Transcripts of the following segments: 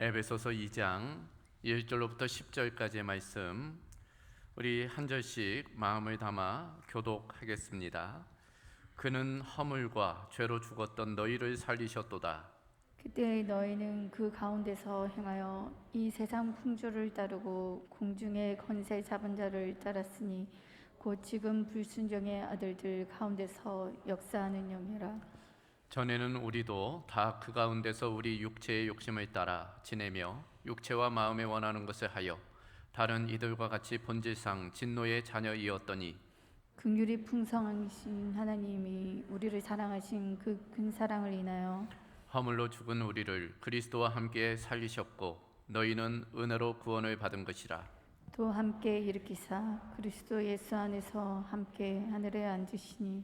에베소서 2장 1절로부터 10절까지의 말씀, 우리 한 절씩 마음을 담아 교독하겠습니다. 그는 허물과 죄로 죽었던 너희를 살리셨도다. 그때 너희는 그 가운데서 행하여 이 세상 풍조를 따르고 공중의 권세 잡은 자를 따랐으니 곧 지금 불순종의 아들들 가운데서 역사하는 영이라. 전에는 우리도 다 그 가운데서 우리 육체의 욕심을 따라 지내며 육체와 마음에 원하는 것을 하여 다른 이들과 같이 본질상 진노의 자녀이었더니 긍휼이 풍성하신 하나님이 우리를 사랑하신 그 큰 사랑을 인하여 허물로 죽은 우리를 그리스도와 함께 살리셨고 너희는 은혜로 구원을 받은 것이라. 또 함께 일으키사 그리스도 예수 안에서 함께 하늘에 앉으시니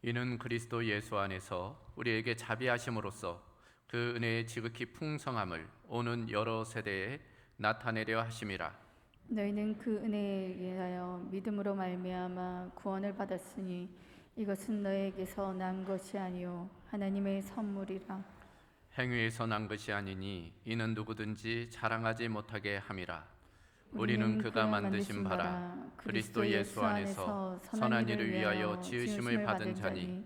이는 그리스도 예수 안에서 우리에게 자비하심으로써 그 은혜의 지극히 풍성함을 오는 여러 세대에 나타내려 하심이라. 너희는 그 은혜에 의하여 믿음으로 말미암아 구원을 받았으니 이것은 너희에게서 난 것이 아니요 하나님의 선물이라. 행위에서 난 것이 아니니 이는 누구든지 자랑하지 못하게 함이라. 우리는 그가 만드신 바라 그리스도 예수 안에서 선한 일을 위하여 지으심을 받은 자니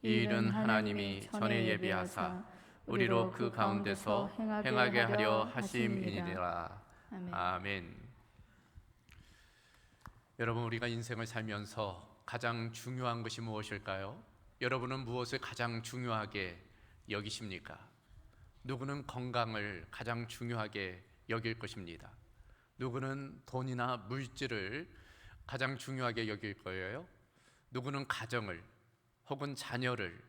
이 일은 하나님이 전에 예비하사 우리로 그 가운데서 행하게 하려 하심이니라. 아멘. 여러분, 우리가 인생을 살면서 가장 중요한 것이 무엇일까요? 여러분은 무엇을 가장 중요하게 여기십니까? 누구는 건강을 가장 중요하게 여길 것입니다. 누구는 돈이나 물질을 가장 중요하게 여길 거예요. 누구는 가정을 혹은 자녀를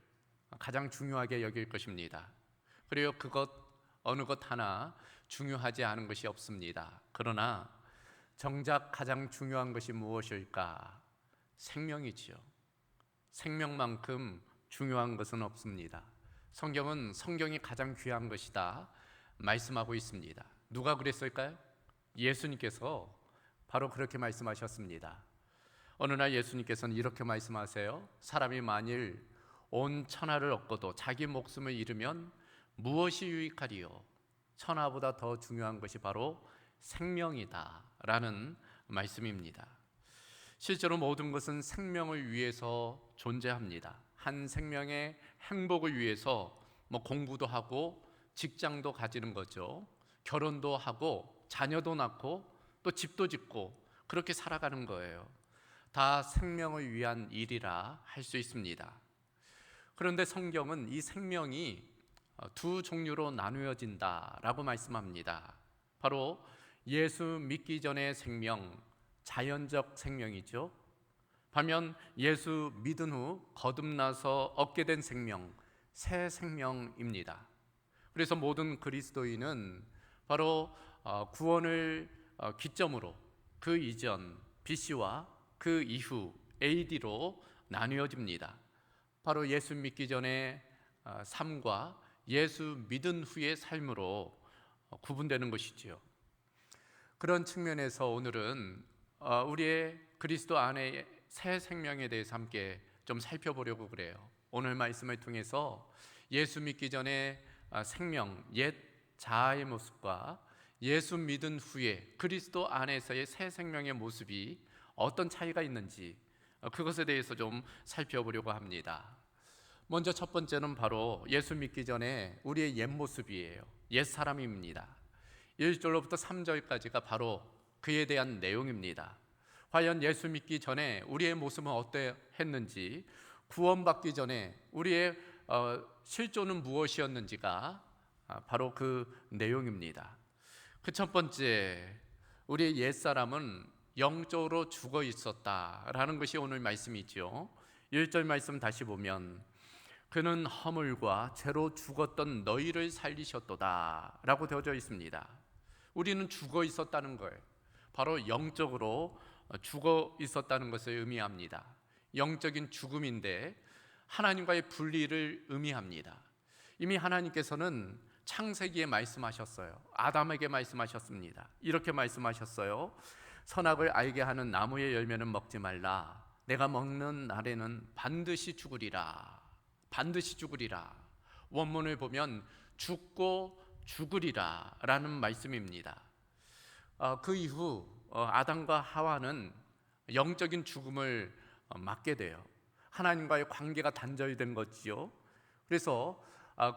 가장 중요하게 여길 것입니다. 그리고 그것 어느 것 하나 중요하지 않은 것이 없습니다. 그러나 정작 가장 중요한 것이 무엇일까? 생명이지요. 생명만큼 중요한 것은 없습니다. 성경이 가장 귀한 것이다 말씀하고 있습니다. 누가 그랬을까요? 예수님께서 바로 그렇게 말씀하셨습니다. 어느 날 예수님께서는 이렇게 말씀하세요. 사람이 만일 온 천하를 얻고도 자기 목숨을 잃으면 무엇이 유익하리요? 천하보다 더 중요한 것이 바로 생명이다 라는 말씀입니다. 실제로 모든 것은 생명을 위해서 존재합니다. 한 생명의 행복을 위해서 공부도 하고 직장도 가지는 거죠. 결혼도 하고 자녀도 낳고 또 집도 짓고 그렇게 살아가는 거예요. 다 생명을 위한 일이라 할 수 있습니다. 그런데 성경은 이 생명이 두 종류로 나누어진다라고 말씀합니다. 바로 예수 믿기 전의 생명, 자연적 생명이죠. 반면 예수 믿은 후 거듭나서 얻게 된 생명, 새 생명입니다. 그래서 모든 그리스도인은 바로 구원을 기점으로 그 이전 BC와 그 이후 AD로 나뉘어집니다. 바로 예수 믿기 전의 삶과 예수 믿은 후의 삶으로 구분되는 것이지요. 그런 측면에서 오늘은 우리의 그리스도 안에 새 생명에 대해서 함께 좀 살펴보려고 그래요. 오늘 말씀을 통해서 예수 믿기 전에 생명, 옛 자아의 모습과 예수 믿은 후에 그리스도 안에서의 새 생명의 모습이 어떤 차이가 있는지 그것에 대해서 좀 살펴보려고 합니다. 먼저 첫 번째는 바로 예수 믿기 전에 우리의 옛 모습이에요. 옛 사람입니다. 1절로부터 3절까지가 바로 그에 대한 내용입니다. 과연 예수 믿기 전에 우리의 모습은 어떠했는지, 구원받기 전에 우리의 실존은 무엇이었는지가 바로 그 내용입니다. 그 첫 번째, 우리의 옛사람은 영적으로 죽어 있었다라는 것이 오늘 말씀이죠. 1절 말씀 다시 보면 그는 허물과 죄로 죽었던 너희를 살리셨도다 라고 되어져 있습니다. 우리는 죽어 있었다는 거예요. 바로 영적으로 죽어 있었다는 것을 의미합니다. 영적인 죽음인데 하나님과의 분리를 의미합니다. 이미 하나님께서는 창세기에 말씀하셨어요. 아담에게 말씀하셨습니다. 이렇게 말씀하셨어요. 선악을 알게 하는 나무의 열매는 먹지 말라. 내가 먹는 날에는 반드시 죽으리라. 반드시 죽으리라. 원문을 보면 죽고 죽으리라라는 말씀입니다. 그 이후 아담과 하와는 영적인 죽음을 맞게 돼요. 하나님과의 관계가 단절이 된 거지요. 그래서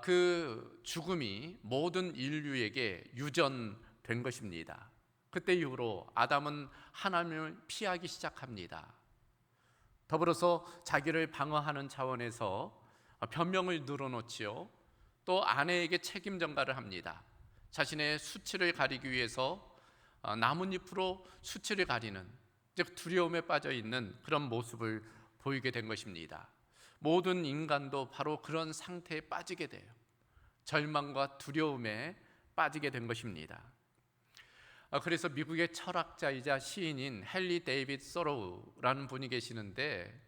그 죽음이 모든 인류에게 유전된 것입니다. 그때 이후로 아담은 하나님을 피하기 시작합니다. 더불어서 자기를 방어하는 차원에서 변명을 늘어놓지요. 또 아내에게 책임 전가를 합니다. 자신의 수치를 가리기 위해서 나뭇잎으로 수치를 가리는, 즉 두려움에 빠져 있는 그런 모습을 보이게 된 것입니다. 모든 인간도 바로 그런 상태에 빠지게 돼요. 절망과 두려움에 빠지게 된 것입니다. 그래서 미국의 철학자이자 시인인 헨리 데이빗 서로우라는 분이 계시는데,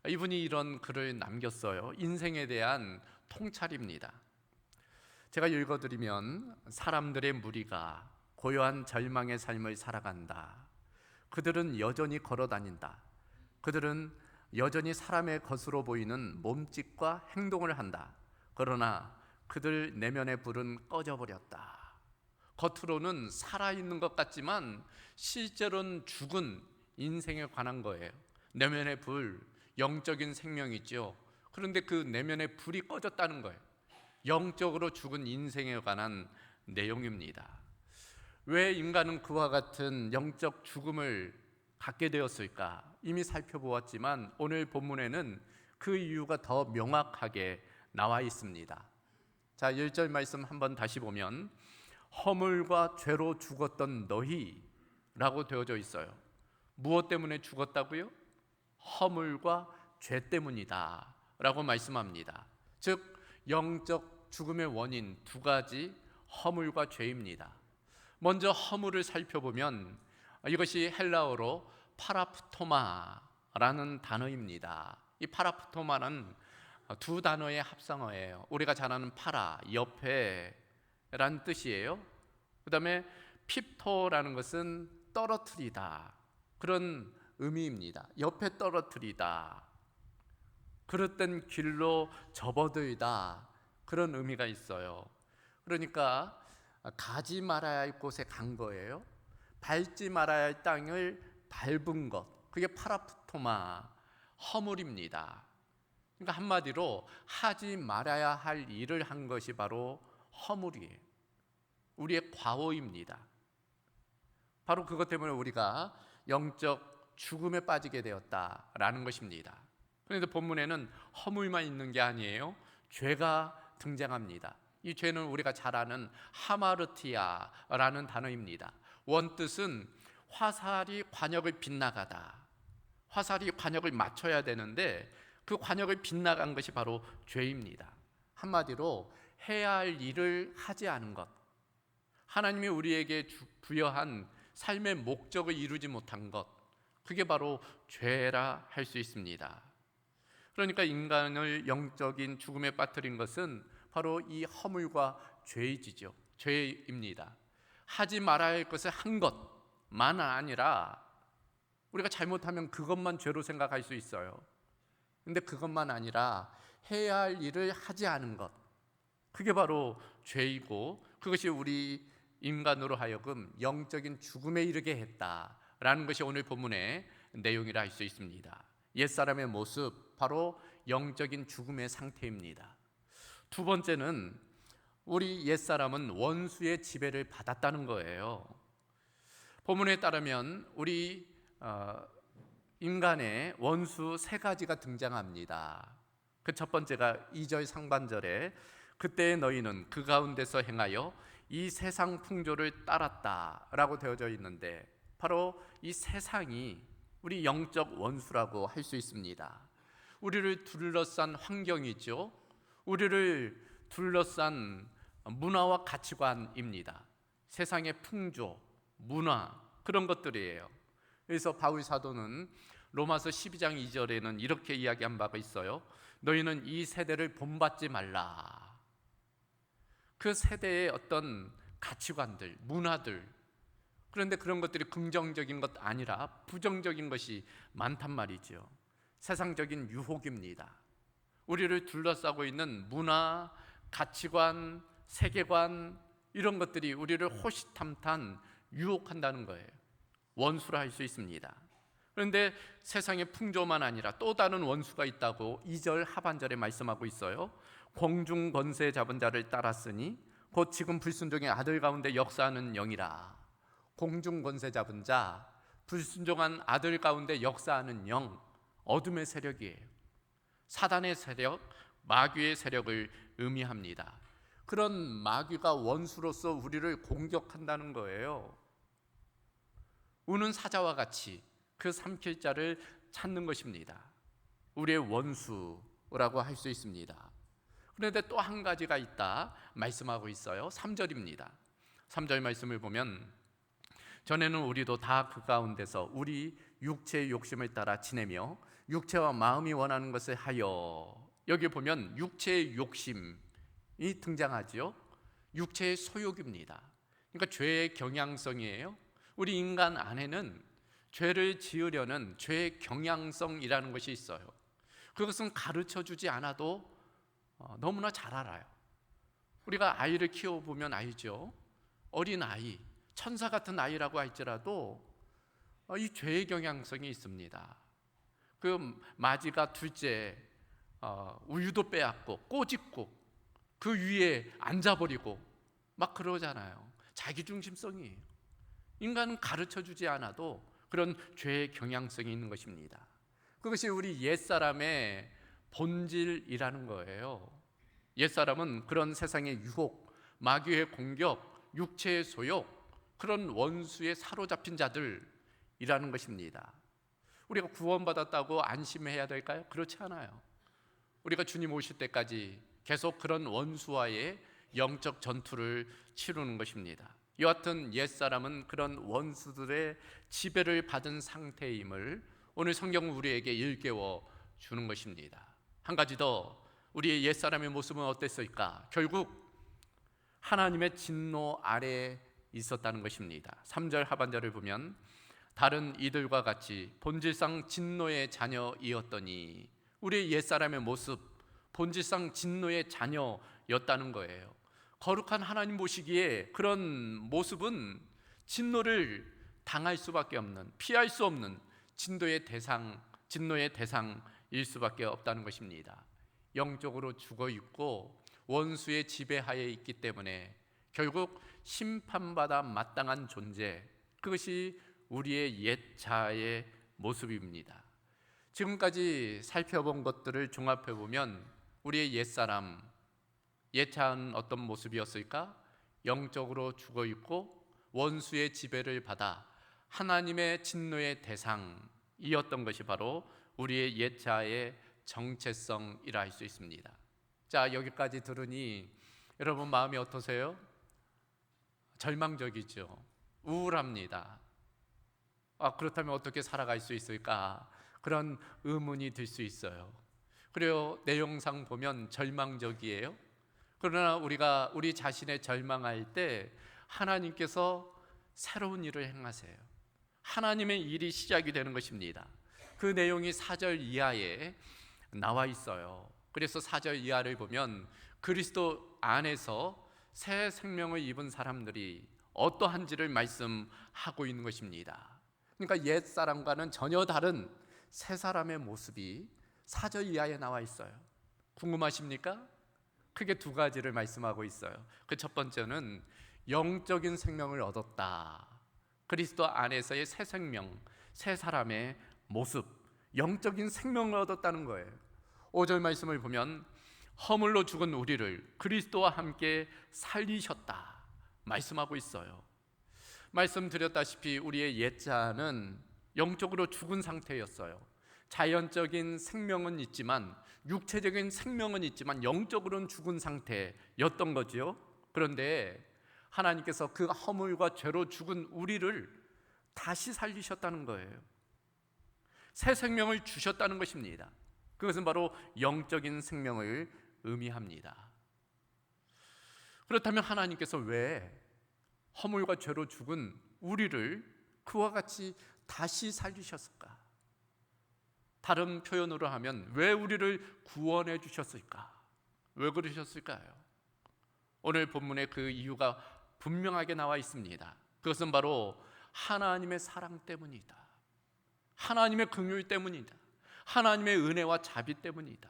이분이 이런 글을 남겼어요. 인생에 대한 통찰입니다. 제가 읽어드리면, 사람들의 무리가 고요한 절망의 삶을 살아간다. 그들은 여전히 걸어다닌다. 그들은 여전히 사람의 것으로 보이는 몸짓과 행동을 한다. 그러나 그들 내면의 불은 꺼져버렸다. 겉으로는 살아있는 것 같지만 실제로는 죽은 인생에 관한 거예요. 내면의 불, 영적인 생명이죠. 그런데 그 내면의 불이 꺼졌다는 거예요. 영적으로 죽은 인생에 관한 내용입니다. 왜 인간은 그와 같은 영적 죽음을 갖게 되었을까? 이미 살펴보았지만 오늘 본문에는 그 이유가 더 명확하게 나와 있습니다. 자, 1절 말씀 한번 다시 보면, 허물과 죄로 죽었던 너희라고 되어져 있어요. 무엇 때문에 죽었다고요? 허물과 죄 때문이다 라고 말씀합니다. 즉 영적 죽음의 원인 두 가지, 허물과 죄입니다. 먼저 허물을 살펴보면 이것이 헬라어로 파라프토마라는 단어입니다. 이 파라프토마는 두 단어의 합성어예요. 우리가 잘 아는 파라, 옆에란 뜻이에요. 그 다음에 핍토라는 것은 떨어뜨리다, 그런 의미입니다. 옆에 떨어뜨리다, 그릇된 길로 접어들다, 그런 의미가 있어요. 그러니까 가지 말아야 할 곳에 간 거예요. 밟지 말아야 할 땅을 밟은 것, 그게 파라프토마, 허물입니다. 그러니까 한마디로 하지 말아야 할 일을 한 것이 바로 허물이에요. 우리의 과오입니다. 바로 그것 때문에 우리가 영적 죽음에 빠지게 되었다라는 것입니다. 그런데 본문에는 허물만 있는 게 아니에요. 죄가 등장합니다. 이 죄는 우리가 잘 아는 하마르티아라는 단어입니다. 원뜻은 화살이 관역을 빗나가다. 화살이 관역을 맞춰야 되는데 그 관역을 빗나간 것이 바로 죄입니다. 한마디로 해야 할 일을 하지 않은 것, 하나님이 우리에게 부여한 삶의 목적을 이루지 못한 것, 그게 바로 죄라 할 수 있습니다. 그러니까 인간을 영적인 죽음에 빠뜨린 것은 바로 이 허물과 죄이지죠. 죄입니다. 하지 말아야 할 것을 한 것만 아니라, 우리가 잘못하면 그것만 죄로 생각할 수 있어요. 근데 그것만 아니라 해야 할 일을 하지 않은 것, 그게 바로 죄이고, 그것이 우리 인간으로 하여금 영적인 죽음에 이르게 했다라는 것이 오늘 본문의 내용이라 할 수 있습니다. 옛사람의 모습, 바로 영적인 죽음의 상태입니다. 두 번째는 우리 옛사람은 원수의 지배를 받았다는 거예요. 본문에 따르면 우리 인간의 원수 세 가지가 등장합니다. 그 첫 번째가 2절 상반절에, 그때 너희는 그 가운데서 행하여 이 세상 풍조를 따랐다라고 되어져 있는데, 바로 이 세상이 우리 영적 원수라고 할 수 있습니다. 우리를 둘러싼 환경이죠. 우리를 둘러싼 문화와 가치관입니다. 세상의 풍조, 문화, 그런 것들이에요. 그래서 바울 사도는 로마서 12장 2절에는 이렇게 이야기한 바가 있어요. 너희는 이 세대를 본받지 말라. 그 세대의 어떤 가치관들, 문화들, 그런데 그런 것들이 긍정적인 것 아니라 부정적인 것이 많단 말이죠. 세상적인 유혹입니다. 우리를 둘러싸고 있는 문화, 가치관, 세계관, 이런 것들이 우리를 호시탐탐 유혹한다는 거예요. 원수라 할 수 있습니다. 그런데 세상의 풍조만 아니라 또 다른 원수가 있다고 2절 하반절에 말씀하고 있어요. 공중 권세 잡은 자를 따랐으니 곧 지금 불순종의 아들 가운데 역사하는 영이라. 공중 권세 잡은 자, 불순종한 아들 가운데 역사하는 영, 어둠의 세력이에요. 사단의 세력, 마귀의 세력을 의미합니다. 그런 마귀가 원수로서 우리를 공격한다는 거예요. 우는 사자와 같이 그 삼킬 자를 찾는 것입니다. 우리의 원수라고 할 수 있습니다. 그런데 또 한 가지가 있다 말씀하고 있어요. 3절입니다. 3절 말씀을 보면 전에는 우리도 다 그 가운데서 우리 육체의 욕심을 따라 지내며 육체와 마음이 원하는 것을 하여, 여기 보면 육체의 욕심이 등장하죠. 육체의 소욕입니다. 그러니까 죄의 경향성이에요. 우리 인간 안에는 죄를 지으려는 죄의 경향성이라는 것이 있어요. 그것은 가르쳐 주지 않아도 너무나 잘 알아요. 우리가 아이를 키워보면 알죠. 어린 아이, 천사 같은 아이라고 할지라도 이 죄의 경향성이 있습니다. 그 마지가 둘째 우유도 빼앗고 꼬집고 그 위에 앉아버리고 막 그러잖아요. 자기중심성이에요. 인간은 가르쳐주지 않아도 그런 죄의 경향성이 있는 것입니다. 그것이 우리 옛사람의 본질이라는 거예요. 옛사람은 그런 세상의 유혹, 마귀의 공격, 육체의 소욕, 그런 원수에 사로잡힌 자들이라는 것입니다. 우리가 구원받았다고 안심해야 될까요? 그렇지 않아요. 우리가 주님 오실 때까지 계속 그런 원수와의 영적 전투를 치르는 것입니다. 여하튼 옛사람은 그런 원수들의 지배를 받은 상태임을 오늘 성경은 우리에게 일깨워 주는 것입니다. 한 가지 더, 우리의 옛사람의 모습은 어땠을까? 결국 하나님의 진노 아래에 있었다는 것입니다. 3절 하반절을 보면 다른 이들과 같이 본질상 진노의 자녀이었더니, 우리의 옛사람의 모습 본질상 진노의 자녀였다는 거예요. 거룩한 하나님 보시기에 그런 모습은 진노를 당할 수밖에 없는, 피할 수 없는 진노의 대상일 수밖에 없다는 것입니다. 영적으로 죽어 있고 원수의 지배하에 있기 때문에 결국 심판받아 마땅한 존재, 그것이 우리의 옛 자아의 모습입니다. 지금까지 살펴본 것들을 종합해 보면 우리의 옛사람, 옛 자아는 어떤 모습이었을까? 영적으로 죽어 있고 원수의 지배를 받아 하나님의 진노의 대상이었던 것이 바로 우리의 옛 자아의 정체성이라 할 수 있습니다. 자, 여기까지 들으니 여러분 마음이 어떠세요? 절망적이죠. 우울합니다. 그렇다면 어떻게 살아갈 수 있을까? 그런 의문이 들 수 있어요. 그리고 내용상 보면 절망적이에요. 그러나 우리가 우리 자신의 절망할 때 하나님께서 새로운 일을 행하세요. 하나님의 일이 시작이 되는 것입니다. 그 내용이 4절 이하에 나와 있어요. 그래서 4절 이하를 보면 그리스도 안에서 새 생명을 입은 사람들이 어떠한지를 말씀하고 있는 것입니다. 그러니까 옛 사람과는 전혀 다른 새 사람의 모습이 4절 이하에 나와 있어요. 궁금하십니까? 크게 두 가지를 말씀하고 있어요. 그 첫 번째는 영적인 생명을 얻었다. 그리스도 안에서의 새 생명, 새 사람의 모습, 영적인 생명을 얻었다는 거예요. 5절 말씀을 보면 허물로 죽은 우리를 그리스도와 함께 살리셨다 말씀하고 있어요. 말씀드렸다시피 우리의 옛 자아는 영적으로 죽은 상태였어요. 자연적인 생명은 있지만, 육체적인 생명은 있지만 영적으로는 죽은 상태였던 거죠. 그런데 하나님께서 그 허물과 죄로 죽은 우리를 다시 살리셨다는 거예요. 새 생명을 주셨다는 것입니다. 그것은 바로 영적인 생명을 의미합니다. 그렇다면 하나님께서 왜 허물과 죄로 죽은 우리를 그와 같이 다시 살리셨을까? 다른 표현으로 하면 왜 우리를 구원해 주셨을까? 왜 그러셨을까요? 오늘 본문의 그 이유가 분명하게 나와 있습니다. 그것은 바로 하나님의 사랑 때문이다. 하나님의 긍휼 때문이다. 하나님의 은혜와 자비 때문이다.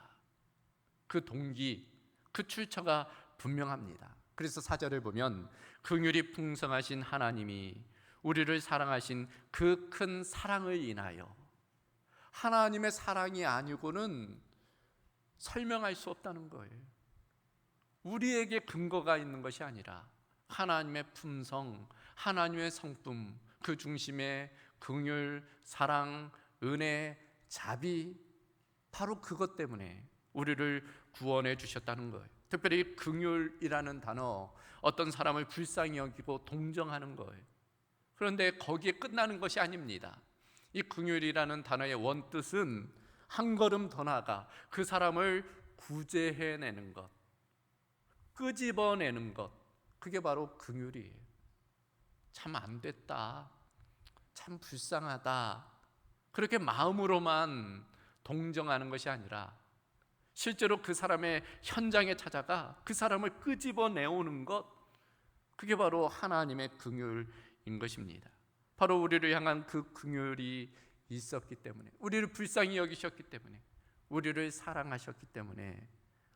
그 동기, 그 출처가 분명합니다. 그래서 4절을 보면 긍휼이 풍성하신 하나님이 우리를 사랑하신 그 큰 사랑을 인하여, 하나님의 사랑이 아니고는 설명할 수 없다는 거예요. 우리에게 근거가 있는 것이 아니라 하나님의 품성, 하나님의 성품, 그 중심에 긍휼, 사랑, 은혜, 자비, 바로 그것 때문에 우리를 구원해 주셨다는 거예요. 특별히 긍휼이라는 단어, 어떤 사람을 불쌍히 여기고 동정하는 거예요. 그런데 거기에 끝나는 것이 아닙니다. 이 긍휼이라는 단어의 원뜻은 한 걸음 더 나아가 그 사람을 구제해내는 것, 끄집어내는 것, 그게 바로 긍휼이에요. 참 안 됐다, 참 불쌍하다, 그렇게 마음으로만 동정하는 것이 아니라 실제로 그 사람의 현장에 찾아가 그 사람을 끄집어내오는 것, 그게 바로 하나님의 긍휼인 것입니다. 바로 우리를 향한 그 긍휼이 있었기 때문에, 우리를 불쌍히 여기셨기 때문에, 우리를 사랑하셨기 때문에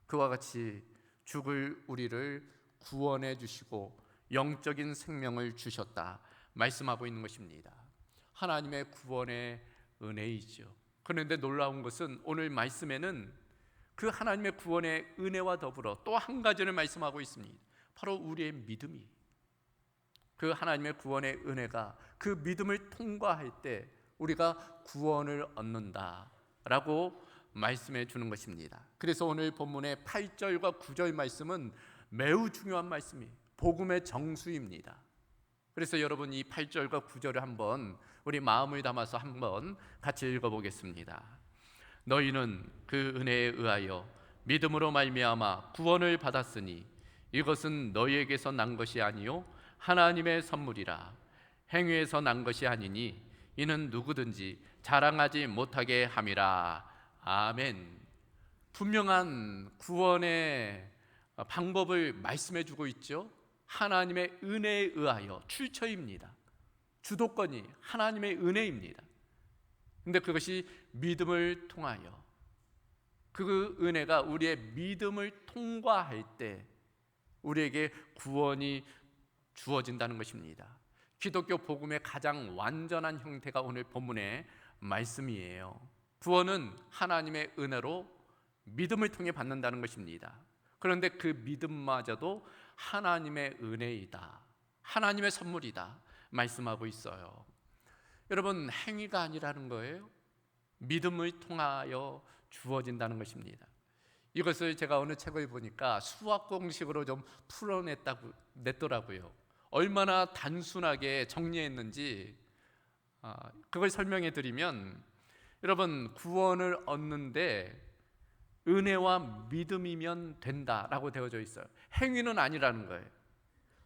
그와 같이 죽을 우리를 구원해 주시고 영적인 생명을 주셨다 말씀하고 있는 것입니다. 하나님의 구원의 은혜이죠. 그런데 놀라운 것은 오늘 말씀에는 그 하나님의 구원의 은혜와 더불어 또 한 가지를 말씀하고 있습니다. 바로 우리의 믿음이, 그 하나님의 구원의 은혜가 그 믿음을 통과할 때 우리가 구원을 얻는다라고 말씀해 주는 것입니다. 그래서 오늘 본문의 8절과 9절 말씀은 매우 중요한 말씀이에요. 복음의 정수입니다. 그래서 여러분 이 8절과 9절을 한번 우리 마음을 담아서 한번 같이 읽어보겠습니다. 너희는 그 은혜에 의하여 믿음으로 말미암아 구원을 받았으니 이것은 너희에게서 난 것이 아니요 하나님의 선물이라. 행위에서 난 것이 아니니 이는 누구든지 자랑하지 못하게 함이라. 아멘. 분명한 구원의 방법을 말씀해 주고 있죠. 하나님의 은혜에 의하여, 출처입니다. 주도권이 하나님의 은혜입니다. 근데 그것이 믿음을 통하여, 그 은혜가 우리의 믿음을 통과할 때 우리에게 구원이 주어진다는 것입니다. 기독교 복음의 가장 완전한 형태가 오늘 본문의 말씀이에요. 구원은 하나님의 은혜로 믿음을 통해 받는다는 것입니다. 그런데 그 믿음마저도 하나님의 은혜이다, 하나님의 선물이다 말씀하고 있어요. 여러분, 행위가 아니라는 거예요. 믿음을 통하여 주어진다는 것입니다. 이것을 제가 어느 책을 보니까 수학 공식으로 좀 풀어냈더라고요. 얼마나 단순하게 정리했는지 그걸 설명해 드리면, 여러분, 구원을 얻는데 은혜와 믿음이면 된다라고 되어져 있어요. 행위는 아니라는 거예요.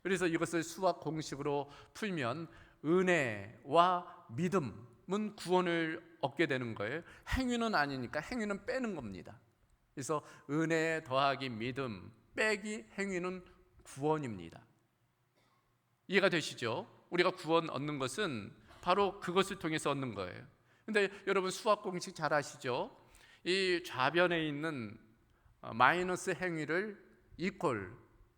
그래서 이것을 수학 공식으로 풀면 은혜와 믿음은 구원을 얻게 되는 거예요. 행위는 아니니까 행위는 빼는 겁니다. 그래서 은혜 더하기 믿음 빼기 행위는 구원입니다. 이해가 되시죠? 우리가 구원 얻는 것은 바로 그것을 통해서 얻는 거예요. 근데 여러분 수학 공식 잘 아시죠? 이 좌변에 있는 마이너스 행위를 이퀄,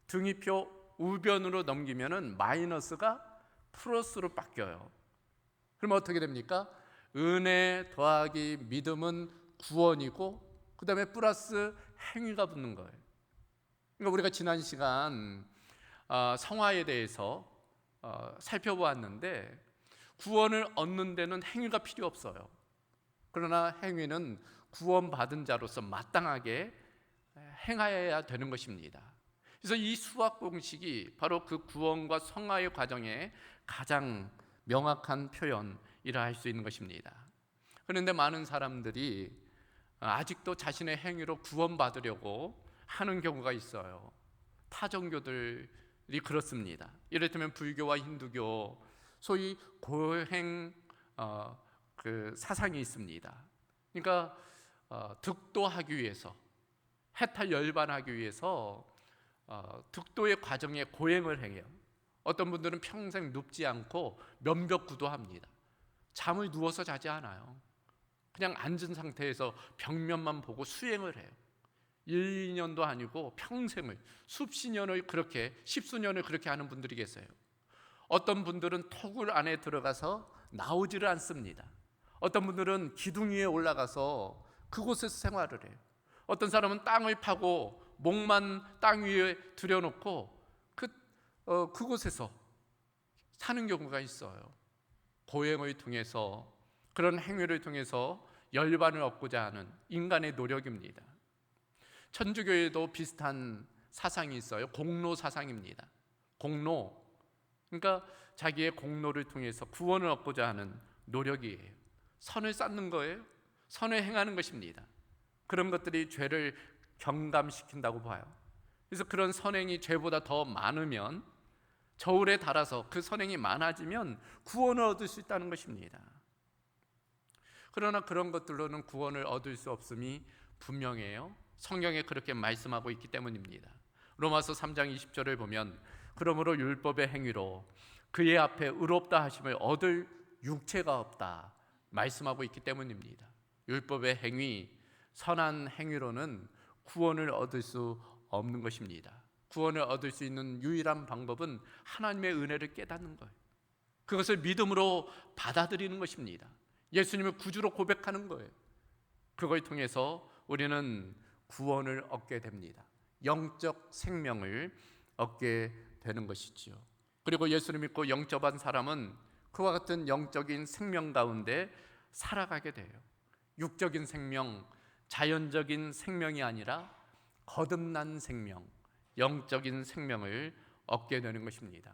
등위표 우변으로 넘기면은 마이너스가 플러스로 바뀌어요. 그러면 어떻게 됩니까? 은혜 더하기 믿음은 구원이고 그 다음에 플러스 행위가 붙는 거예요. 그러니까 우리가 지난 시간 성화에 대해서 살펴보았는데, 구원을 얻는 데는 행위가 필요 없어요. 그러나 행위는 구원받은 자로서 마땅하게 행하여야 되는 것입니다. 그래서 이 수학 공식이 바로 그 구원과 성화의 과정의 가장 명확한 표현이라 할 수 있는 것입니다. 그런데 많은 사람들이 아직도 자신의 행위로 구원받으려고 하는 경우가 있어요. 타종교들이 그렇습니다. 이를테면 불교와 힌두교, 소위 고행 그 사상이 있습니다. 그러니까 득도하기 위해서, 해탈 열반하기 위해서 득도의 과정에 고행을 행해요. 어떤 분들은 평생 눕지 않고 면벽구도합니다. 잠을 누워서 자지 않아요. 그냥 앉은 상태에서 벽면만 보고 수행을 해요. 1, 2년도 아니고 평생을, 수십 년을 그렇게, 십수년을 그렇게 하는 분들이 계세요. 어떤 분들은 토굴 안에 들어가서 나오지를 않습니다. 어떤 분들은 기둥 위에 올라가서 그곳에서 생활을 해요. 어떤 사람은 땅을 파고 목만 땅 위에 들여놓고 그곳에서 사는 경우가 있어요. 고행을 통해서, 그런 행위를 통해서 열반을 얻고자 하는 인간의 노력입니다. 천주교에도 비슷한 사상이 있어요. 공로 사상입니다. 공로, 그러니까 자기의 공로를 통해서 구원을 얻고자 하는 노력이에요. 선을 쌓는 거예요. 선을 행하는 것입니다. 그런 것들이 죄를 경감시킨다고 봐요. 그래서 그런 선행이 죄보다 더 많으면, 저울에 달아서 그 선행이 많아지면 구원을 얻을 수 있다는 것입니다. 그러나 그런 것들로는 구원을 얻을 수 없음이 분명해요. 성경에 그렇게 말씀하고 있기 때문입니다. 로마서 3장 20절을 보면, 그러므로 율법의 행위로 그의 앞에 의롭다 하심을 얻을 육체가 없다 말씀하고 있기 때문입니다. 율법의 행위, 선한 행위로는 구원을 얻을 수 없는 것입니다. 구원을 얻을 수 있는 유일한 방법은 하나님의 은혜를 깨닫는 거예요. 그것을 믿음으로 받아들이는 것입니다. 예수님을 구주로 고백하는 거예요. 그걸 통해서 우리는 구원을 얻게 됩니다. 영적 생명을 얻게 되는 것이지요. 그리고 예수를 믿고 영접한 사람은 그와 같은 영적인 생명 가운데 살아가게 돼요. 육적인 생명, 자연적인 생명이 아니라 거듭난 생명, 영적인 생명을 얻게 되는 것입니다.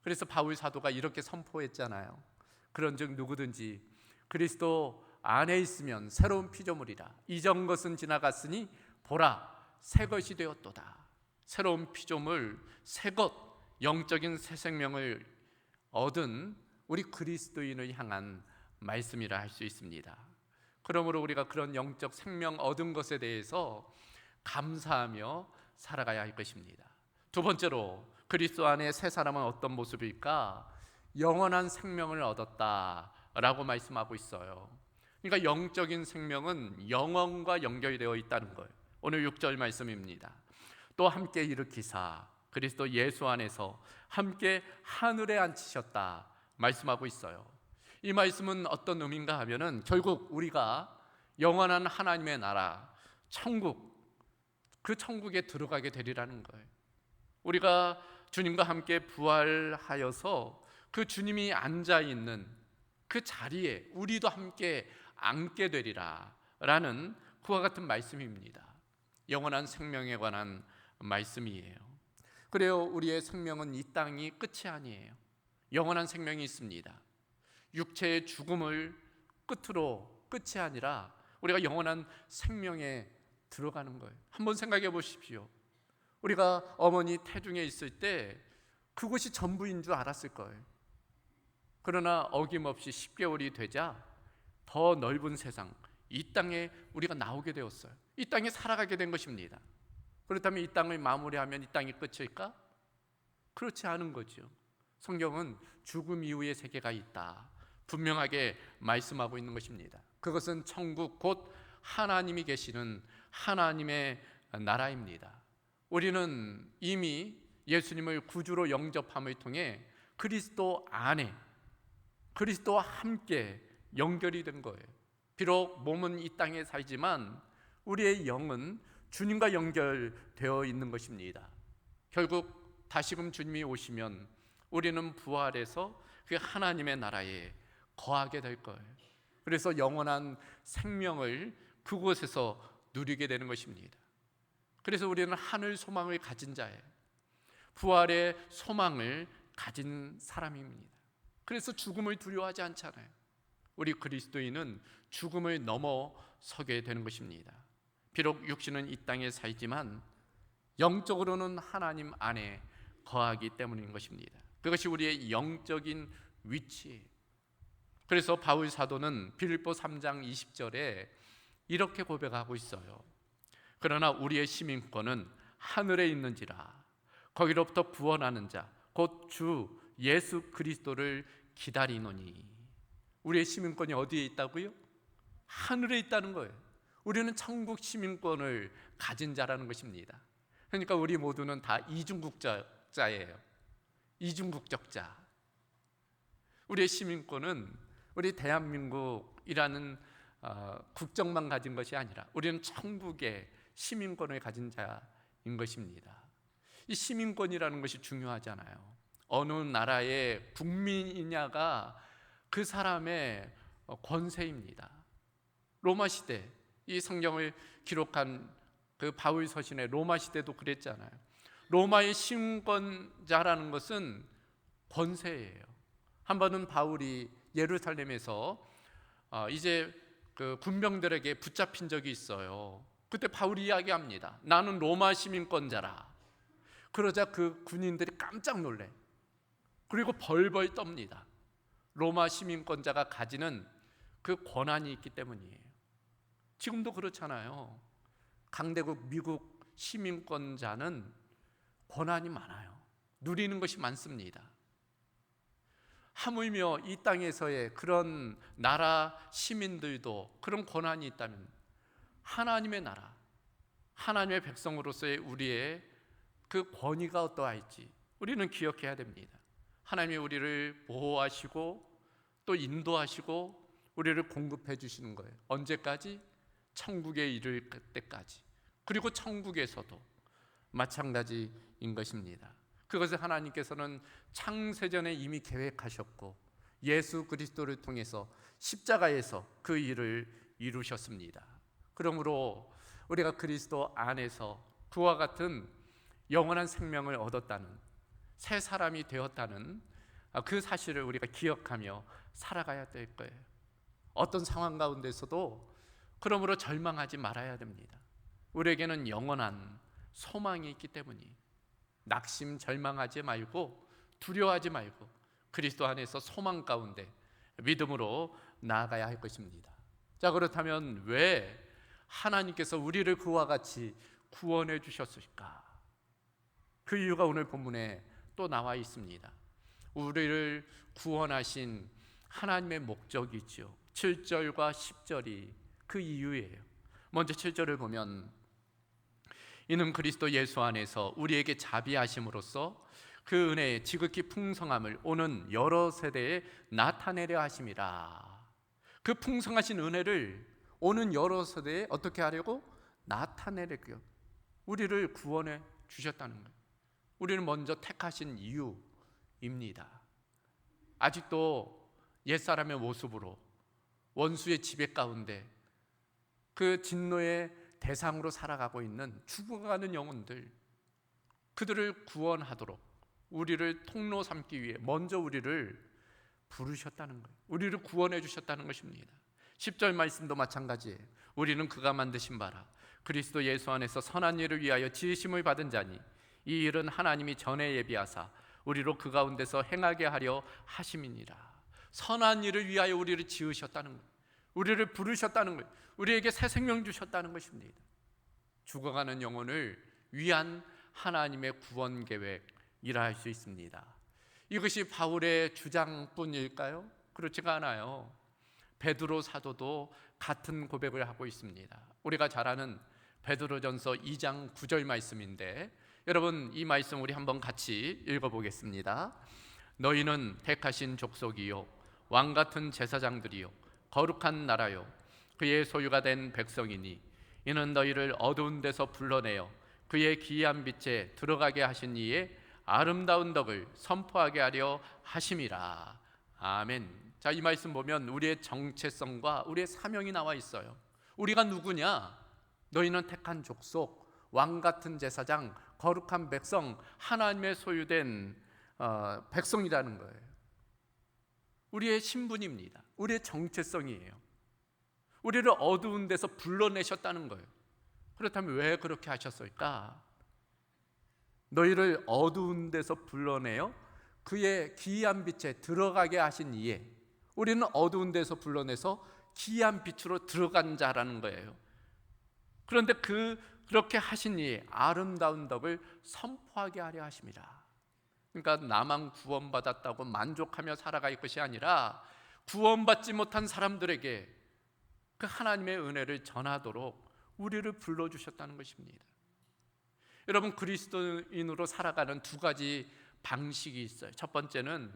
그래서 바울 사도가 이렇게 선포했잖아요. 그런즉 누구든지 그리스도 안에 있으면 새로운 피조물이라. 이전 것은 지나갔으니 보라, 새 것이 되었도다. 새로운 피조물, 새 것, 영적인 새 생명을 얻은 우리 그리스도인을 향한 말씀이라 할 수 있습니다. 그러므로 우리가 그런 영적 생명 얻은 것에 대해서 감사하며 살아가야 할 것입니다. 두 번째로, 그리스도 안에 새 사람은 어떤 모습일까? 영원한 생명을 얻었다라고 말씀하고 있어요. 그러니까 영적인 생명은 영원과 연결되어 있다는 거예요. 오늘 6절 말씀입니다. 또 함께 일으키사 그리스도 예수 안에서 함께 하늘에 앉히셨다 말씀하고 있어요. 이 말씀은 어떤 의미인가 하면은 결국 우리가 영원한 하나님의 나라, 천국, 그 천국에 들어가게 되리라는 거예요. 우리가 주님과 함께 부활하여서 그 주님이 앉아 있는 그 자리에 우리도 함께 앉게 되리라 라는 그와 같은 말씀입니다. 영원한 생명에 관한 말씀이에요. 그래요, 우리의 생명은 이 땅이 끝이 아니에요. 영원한 생명이 있습니다. 육체의 죽음을 끝으로, 끝이 아니라 우리가 영원한 생명에 들어가는 거예요. 한번 생각해 보십시오. 우리가 어머니 태중에 있을 때 그것이 전부인 줄 알았을 거예요. 그러나 어김없이 10개월이 되자 더 넓은 세상, 이 땅에 우리가 나오게 되었어요. 이 땅에 살아가게 된 것입니다. 그렇다면 이 땅을 마무리하면 이 땅이 끝일까? 그렇지 않은 거죠. 성경은 죽음 이후의 세계가 있다 분명하게 말씀하고 있는 것입니다. 그것은 천국, 곧 하나님이 계시는 하나님의 나라입니다. 우리는 이미 예수님을 구주로 영접함을 통해 그리스도 안에, 그리스도와 함께 연결이 된 거예요. 비록 몸은 이 땅에 살지만 우리의 영은 주님과 연결되어 있는 것입니다. 결국 다시금 주님이 오시면 우리는 부활해서 그 하나님의 나라에 거하게 될 거예요. 그래서 영원한 생명을 그곳에서 누리게 되는 것입니다. 그래서 우리는 하늘 소망을 가진 자예요. 부활의 소망을 가진 사람입니다. 그래서 죽음을 두려워하지 않잖아요. 우리 그리스도인은 죽음을 넘어서게 되는 것입니다. 비록 육신은 이 땅에 살지만 영적으로는 하나님 안에 거하기 때문인 것입니다. 그것이 우리의 영적인 위치예요. 그래서 바울 사도는 빌립보 3장 20절에 이렇게 고백하고 있어요. 그러나 우리의 시민권은 하늘에 있는지라 거기로부터 구원하는 자 곧 주 예수 그리스도를 기다리노니. 우리의 시민권이 어디에 있다고요? 하늘에 있다는 거예요. 우리는 천국 시민권을 가진 자라는 것입니다. 그러니까 우리 모두는 다 이중국적자예요. 이중국적자. 우리의 시민권은 우리 대한민국이라는 국적만 가진 것이 아니라 우리는 천국의 시민권을 가진 자인 것입니다. 이 시민권이라는 것이 중요하잖아요. 어느 나라의 국민이냐가 그 사람의 권세입니다. 로마 시대, 이 성경을 기록한 그 바울 서신의 로마 시대도 그랬잖아요. 로마의 시민권자라는 것은 권세예요. 한 번은 바울이 예루살렘에서 이제 그 군병들에게 붙잡힌 적이 있어요. 그때 바울이 이야기합니다. 나는 로마 시민권자라. 그러자 그 군인들이 깜짝 놀래. 그리고 벌벌 떱니다. 로마 시민권자가 가지는 그 권한이 있기 때문이에요. 지금도 그렇잖아요. 강대국 미국 시민권자는 권한이 많아요. 누리는 것이 많습니다. 하물며 이 땅에서의 그런 나라 시민들도 그런 권한이 있다면 하나님의 나라, 하나님의 백성으로서의 우리의 그 권위가 어떠할지 우리는 기억해야 됩니다. 하나님이 우리를 보호하시고 또 인도하시고 우리를 공급해 주시는 거예요. 언제까지? 천국에 이를 때까지. 그리고 천국에서도 마찬가지인 것입니다. 그것을 하나님께서는 창세전에 이미 계획하셨고 예수 그리스도를 통해서 십자가에서 그 일을 이루셨습니다. 그러므로 우리가 그리스도 안에서 그와 같은 영원한 생명을 얻었다는, 새 사람이 되었다는 그 사실을 우리가 기억하며 살아가야 될 거예요. 어떤 상황 가운데서도 그러므로 절망하지 말아야 됩니다. 우리에게는 영원한 소망이 있기 때문이에요. 낙심 절망하지 말고 두려워하지 말고 그리스도 안에서 소망 가운데 믿음으로 나아가야 할 것입니다. 자, 그렇다면 왜 하나님께서 우리를 그와 같이 구원해 주셨을까? 그 이유가 오늘 본문에 또 나와 있습니다. 우리를 구원하신 하나님의 목적이죠. 7절과 10절이 그 이유예요. 먼저 7절을 보면 이는 그리스도 예수 안에서 우리에게 자비하심으로써 그 은혜의 지극히 풍성함을 오는 여러 세대에 나타내려 하심이라. 그 풍성하신 은혜를 오는 여러 세대에 어떻게 하려고? 나타내려고요. 우리를 구원해 주셨다는 거예요. 우리는 먼저 택하신 이유입니다. 아직도 옛사람의 모습으로 원수의 지배 가운데 그 진노의 대상으로 살아가고 있는 죽어가는 영혼들, 그들을 구원하도록 우리를 통로 삼기 위해 먼저 우리를 부르셨다는 거예요. 우리를 구원해 주셨다는 것입니다. 10절 말씀도 마찬가지예요. 우리는 그가 만드신 바라 그리스도 예수 안에서 선한 일을 위하여 지으심을 받은 자니 이 일은 하나님이 전에 예비하사 우리로 그 가운데서 행하게 하려 하심이니라. 선한 일을 위하여 우리를 지으셨다는 거예요. 우리를 부르셨다는 거예요. 우리에게 새 생명 주셨다는 것입니다. 죽어가는 영혼을 위한 하나님의 구원 계획이라 할 수 있습니다. 이것이 바울의 주장뿐일까요? 그렇지가 않아요. 베드로 사도도 같은 고백을 하고 있습니다. 우리가 잘 아는 베드로전서 2장 9절 말씀인데 여러분 이 말씀 우리 한번 같이 읽어보겠습니다. 너희는 택하신 족속이요 왕같은 제사장들이요 거룩한 나라요 그의 소유가 된 백성이니 이는 너희를 어두운 데서 불러내어 그의 기이한 빛에 들어가게 하신 이의 아름다운 덕을 선포하게 하려 하심이라. 아멘. 자, 이 말씀 보면 우리의 정체성과 우리의 사명이 나와 있어요. 우리가 누구냐? 너희는 택한 족속, 왕같은 제사장, 거룩한 백성, 하나님의 소유된 백성이라는 거예요. 우리의 신분입니다. 우리의 정체성이에요. 우리를 어두운 데서 불러내셨다는 거예요. 그렇다면 왜 그렇게 하셨을까? 너희를 어두운 데서 불러내어 그의 기이한 빛에 들어가게 하신 이에, 우리는 어두운 데서 불러내서 기이한 빛으로 들어간 자라는 거예요. 그런데 그렇게 하신 이의 아름다운 덕을 선포하게 하려 하심이라. 그러니까 나만 구원받았다고 만족하며 살아갈 것이 아니라 구원받지 못한 사람들에게 그 하나님의 은혜를 전하도록 우리를 불러주셨다는 것입니다. 여러분, 그리스도인으로 살아가는 두 가지 방식이 있어요. 첫 번째는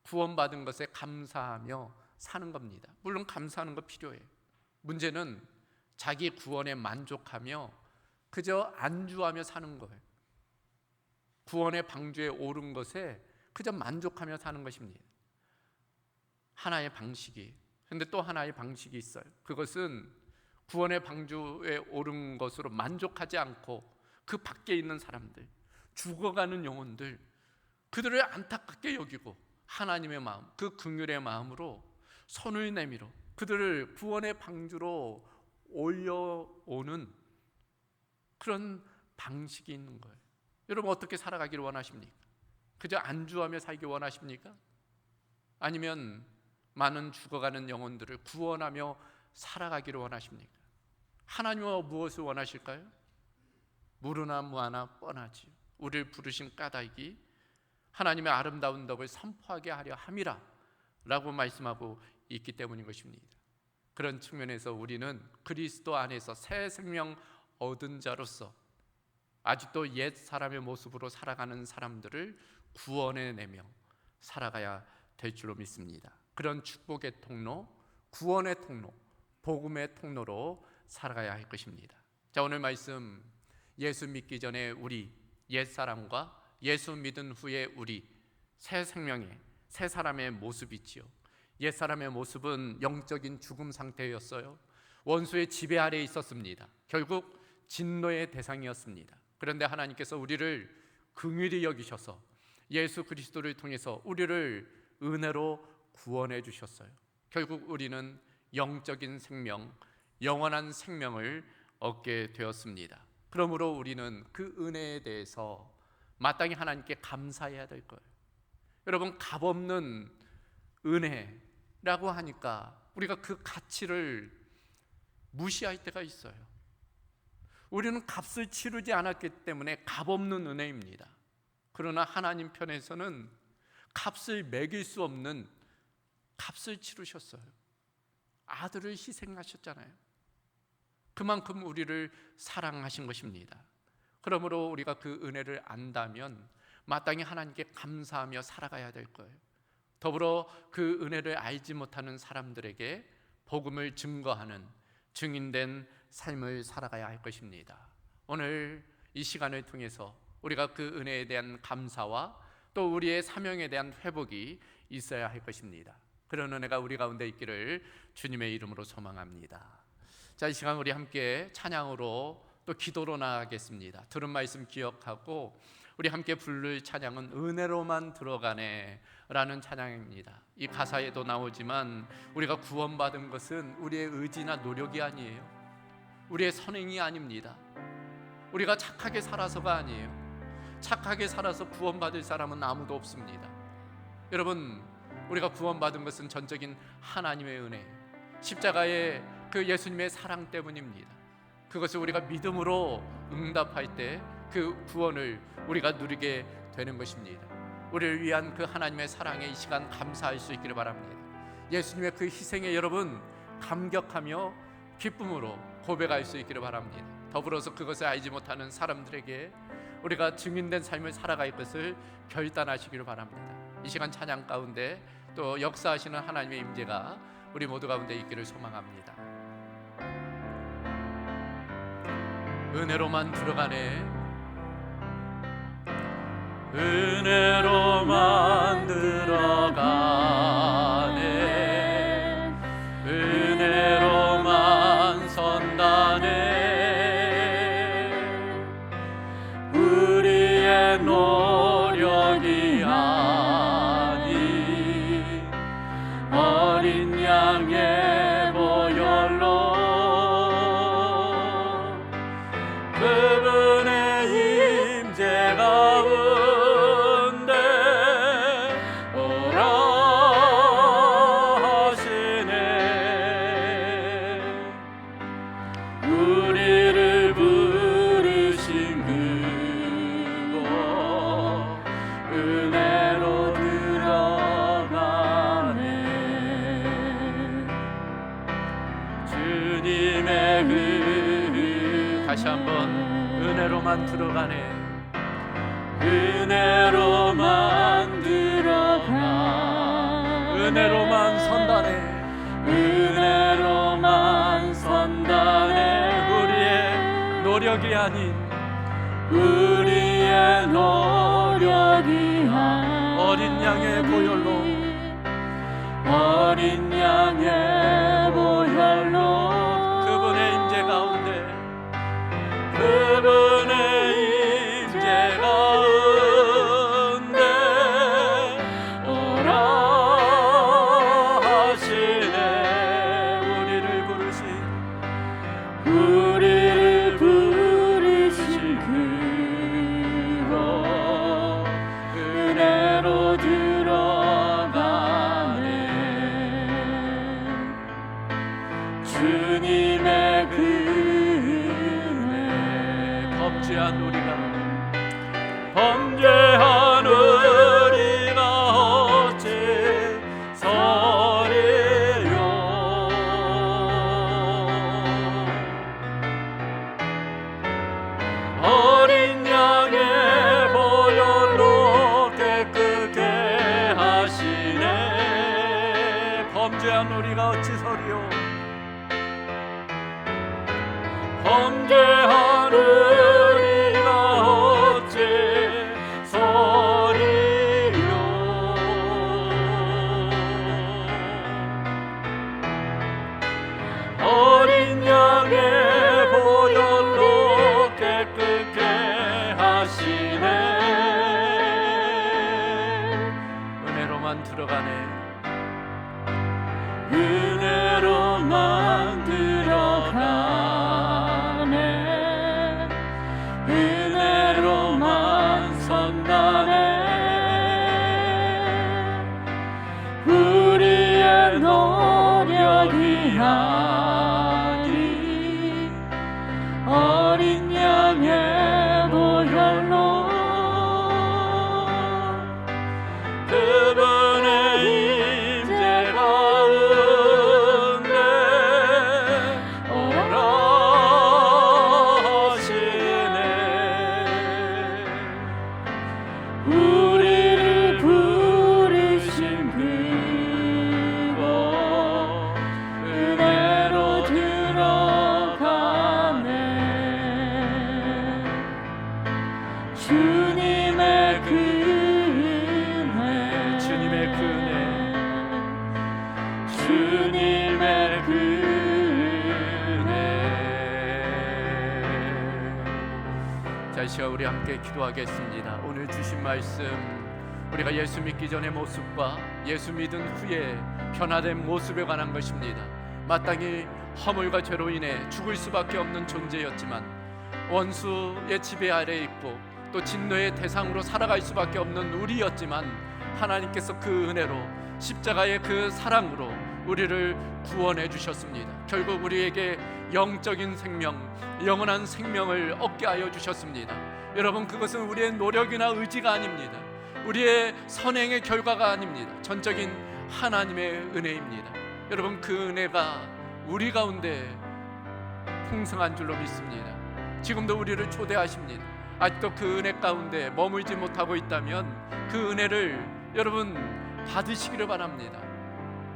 구원받은 것에 감사하며 사는 겁니다. 물론 감사하는 거 필요해요. 문제는 자기 구원에 만족하며 그저 안주하며 사는 거예요. 구원의 방주에 오른 것에 그저 만족하며 사는 것입니다. 하나의 방식이. 그런데 또 하나의 방식이 있어요. 그것은 구원의 방주에 오른 것으로 만족하지 않고 그 밖에 있는 사람들, 죽어가는 영혼들, 그들을 안타깝게 여기고 하나님의 마음, 그 긍휼의 마음으로 손을 내밀어 그들을 구원의 방주로 올려오는 그런 방식이 있는 거예요. 여러분, 어떻게 살아가기를 원하십니까? 그저 안주하며 살기 원하십니까? 아니면 많은 죽어가는 영혼들을 구원하며 살아가기를 원하십니까? 하나님은 무엇을 원하실까요? 무르나 무하나 뻔하지요. 우리를 부르신 까닭이 하나님의 아름다운 덕을 선포하게 하려 함이라 라고 말씀하고 있기 때문인 것입니다. 그런 측면에서 우리는 그리스도 안에서 새 생명 얻은 자로서 아직도 옛 사람의 모습으로 살아가는 사람들을 구원해내며 살아가야 될 줄로 믿습니다. 그런 축복의 통로, 구원의 통로, 복음의 통로로 살아가야 할 것입니다. 자, 오늘 말씀, 예수 믿기 전에 우리 옛사람과 예수 믿은 후에 우리 새 생명의 새 사람의 모습이지요. 옛사람의 모습은 영적인 죽음 상태였어요. 원수의 지배 아래에 있었습니다. 결국 진노의 대상이었습니다. 그런데 하나님께서 우리를 긍휼히 여기셔서 예수 그리스도를 통해서 우리를 은혜로 구원해 주셨어요. 결국 우리는 영적인 생명, 영원한 생명을 얻게 되었습니다. 그러므로 우리는 그 은혜에 대해서 마땅히 하나님께 감사해야 될 거예요. 여러분, 값없는 은혜라고 하니까 우리가 그 가치를 무시할 때가 있어요. 우리는 값을 치르지 않았기 때문에 값없는 은혜입니다. 그러나 하나님 편에서는 값을 매길 수 없는 값을 치르셨어요. 아들을 희생하셨잖아요. 그만큼 우리를 사랑하신 것입니다. 그러므로 우리가 그 은혜를 안다면 마땅히 하나님께 감사하며 살아가야 될 거예요. 더불어 그 은혜를 알지 못하는 사람들에게 복음을 증거하는 증인된 삶을 살아가야 할 것입니다. 오늘 이 시간을 통해서 우리가 그 은혜에 대한 감사와 또 우리의 사명에 대한 회복이 있어야 할 것입니다. 그런 은혜가 우리 가운데 있기를 주님의 이름으로 소망합니다. 자, 이 시간 우리 함께 찬양으로 또 기도로 나아가겠습니다. 들은 말씀 기억하고 우리 함께 부를 찬양은 은혜로만 들어가네 라는 찬양입니다. 이 가사에도 나오지만 우리가 구원받은 것은 우리의 의지나 노력이 아니에요. 우리의 선행이 아닙니다. 우리가 착하게 살아서가 아니에요. 착하게 살아서 구원받을 사람은 아무도 없습니다. 여러분, 우리가 구원받은 것은 전적인 하나님의 은혜, 십자가의 그 예수님의 사랑 때문입니다. 그것을 우리가 믿음으로 응답할 때 그 구원을 우리가 누리게 되는 것입니다. 우리를 위한 그 하나님의 사랑에 이 시간 감사할 수 있기를 바랍니다. 예수님의 그 희생에 여러분 감격하며 기쁨으로 고백할 수 있기를 바랍니다. 더불어서 그것을 알지 못하는 사람들에게 우리가 증인된 삶을 살아갈 것을 결단하시기를 바랍니다. 이 시간 찬양 가운데 또 역사하시는 하나님의 임재가 우리 모두 가운데 있기를 소망합니다. 은혜로만 들어가네, 은혜로만 들어가네, 은혜로만 선다네. 우리의 노력이 아니 어린 양의 보혈로 그분의 임재 가운데 오라 하시네. 우리를 부르신 그곳 들어가네. 은혜로만 들어가 은혜로만 선다네. 은혜로만 선다네 우리의 노력이 아닌 우리의 노력이 아닌 어린 양의 보혈로 어린 양의 보혈로 그분의 임재 가운데 그분의 임재 가운데 오라 하시네 우리를 부르신 우리를 부르신 그곳 은혜로 들어가네 주님의 그 은혜 범죄한 우리가 범죄한 우리가 어찌 서리요 어린 양의 보혈로 깨끗게 하시네 범죄한 우리가 어찌 서리요. 범죄한 우리가 어찌 서리요 어린 양의 보혈로 깨끗게 하시네 은혜로만 들어가네. 은혜로만 들어가네 은혜로만 선다네 우리의 노력이 아닌 어린 양의 보혈로 그분의 임재 가운데 오라 하시네 우리를 부르신 그곳 은혜로 들어가네 주님의 그 은혜 주님의 그 은혜 주님의 그 은혜 자, 이 시간 우리 함께 기도하겠습니다. 오늘 주신 말씀 우리가 예수 믿기 전의 모습과 예수 믿은 후에 변화된 모습에 관한 것입니다. 마땅히 허물과 죄로 인해 죽을 수밖에 없는 존재였지만 원수의 지배 아래에 있고 또 진노의 대상으로 살아갈 수밖에 없는 우리였지만 하나님께서 그 은혜로 십자가의 그 사랑으로 우리를 구원해 주셨습니다. 결국 우리에게 영적인 생명, 영원한 생명을 얻게 하여 주셨습니다. 여러분, 그것은 우리의 노력이나 의지가 아닙니다. 우리의 선행의 결과가 아닙니다. 전적인 하나님의 은혜입니다. 여러분, 그 은혜가 우리 가운데 풍성한 줄로 믿습니다. 지금도 우리를 초대하십니다. 아직도 그 은혜 가운데 머물지 못하고 있다면 그 은혜를 여러분 받으시기를 바랍니다.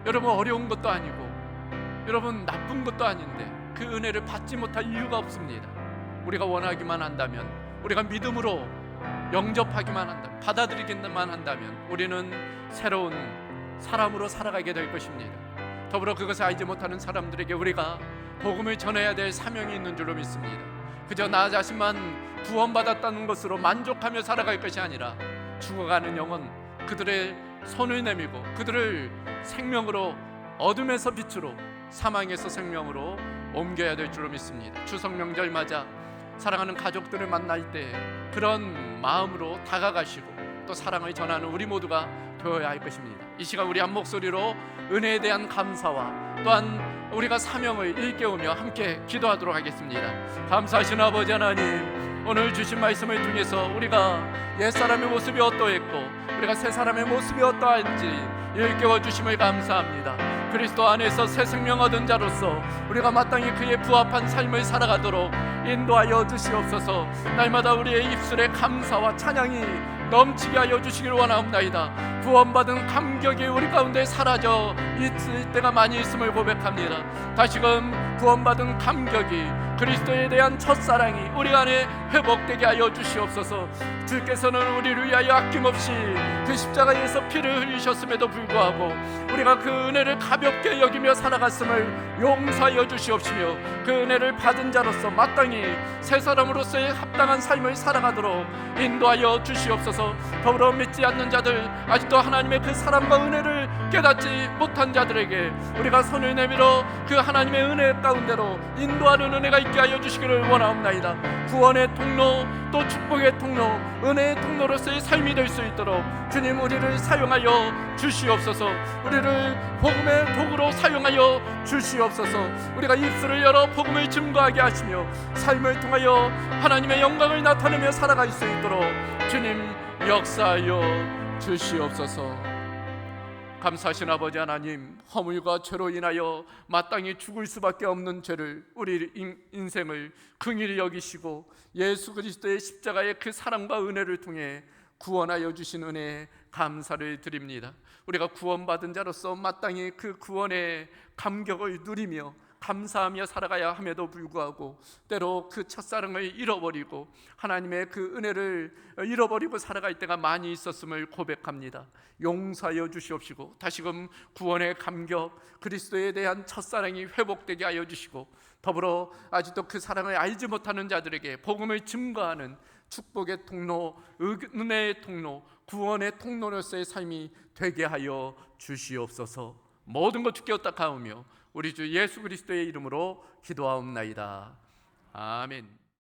여러분, 어려운 것도 아니고 여러분 나쁜 것도 아닌데 그 은혜를 받지 못할 이유가 없습니다. 우리가 원하기만 한다면, 우리가 믿음으로 영접하기만 한다면, 받아들이기만 한다면 우리는 새로운 사람으로 살아가게 될 것입니다. 더불어 그것을 알지 못하는 사람들에게 우리가 복음을 전해야 될 사명이 있는 줄로 믿습니다. 그저 나 자신만 구원받았다는 것으로 만족하며 살아갈 것이 아니라 죽어가는 영혼, 그들의 손을 내밀고 그들을 생명으로, 어둠에서 빛으로, 사망에서 생명으로 옮겨야 될 줄로 믿습니다. 추석 명절 맞아 사랑하는 가족들을 만날 때 그런 마음으로 다가가시고 또 사랑을 전하는 우리 모두가 되어야 할 것입니다. 이 시간 우리 한 목소리로 은혜에 대한 감사와 또한 우리가 사명을 일깨우며 함께 기도하도록 하겠습니다. 감사하신 아버지 하나님, 오늘 주신 말씀을 통해서 우리가 옛사람의 모습이 어떠했고 우리가 새사람의 모습이 어떠한지 일깨워 주심을 감사합니다. 그리스도 안에서 새 생명 얻은 자로서 우리가 마땅히 그에 부합한 삶을 살아가도록 인도하여 주시옵소서. 날마다 우리의 입술에 감사와 찬양이 넘치게 하여 주시길 원하옵나이다. 구원받은 감격이 우리 가운데 사라져 있을 때가 많이 있음을 고백합니다. 다시금 구원받은 감격이, 그리스도에 대한 첫사랑이 우리 안에 회복되게 하여 주시옵소서. 주께서는 우리를 위하여 아낌없이 그 십자가에서 피를 흘리셨음에도 불구하고 우리가 그 은혜를 가볍게 여기며 살아갔음을 용서하여 주시옵시며, 그 은혜를 받은 자로서 마땅히 새 사람으로서의 합당한 삶을 살아가도록 인도하여 주시옵소서. 더불어 믿지 않는 자들, 아직도 하나님의 그 사랑과 은혜를 깨닫지 못한 자들에게 우리가 손을 내밀어 그 하나님의 은혜 가운데로 인도하는 은혜가 있게 하여 주시기를 원하옵나이다. 구원의 통로, 또 축복의 통로, 은혜의 통로로서의 삶이 될 수 있도록 주님 우리를 사용하여 주시옵소서. 우리를 복음의 도구로 사용하여 주시옵소서. 우리가 입술을 열어 복음을 증거하게 하시며 삶을 통하여 하나님의 영광을 나타내며 살아갈 수 있도록 주님 역사하여 주시옵소서. 감사하신 아버지 하나님, 허물과 죄로 인하여 마땅히 죽을 수밖에 없는 죄를, 우리 인생을 긍휼히 여기시고 예수 그리스도의 십자가의 그 사랑과 은혜를 통해 구원하여 주신 은혜에 감사를 드립니다. 우리가 구원받은 자로서 마땅히 그 구원의 감격을 누리며 감사하며 살아가야 함에도 불구하고 때로 그 첫사랑을 잃어버리고 하나님의 그 은혜를 잃어버리고 살아갈 때가 많이 있었음을 고백합니다. 용서하여 주시옵시고 다시금 구원의 감격, 그리스도에 대한 첫사랑이 회복되게 하여 주시고, 더불어 아직도 그 사랑을 알지 못하는 자들에게 복음을 증거하는 축복의 통로, 은혜의 통로, 구원의 통로로서의 삶이 되게 하여 주시옵소서. 모든 것 주께 엇딱하오며 우리 주 예수 그리스도의 이름으로 기도하옵나이다. 아멘.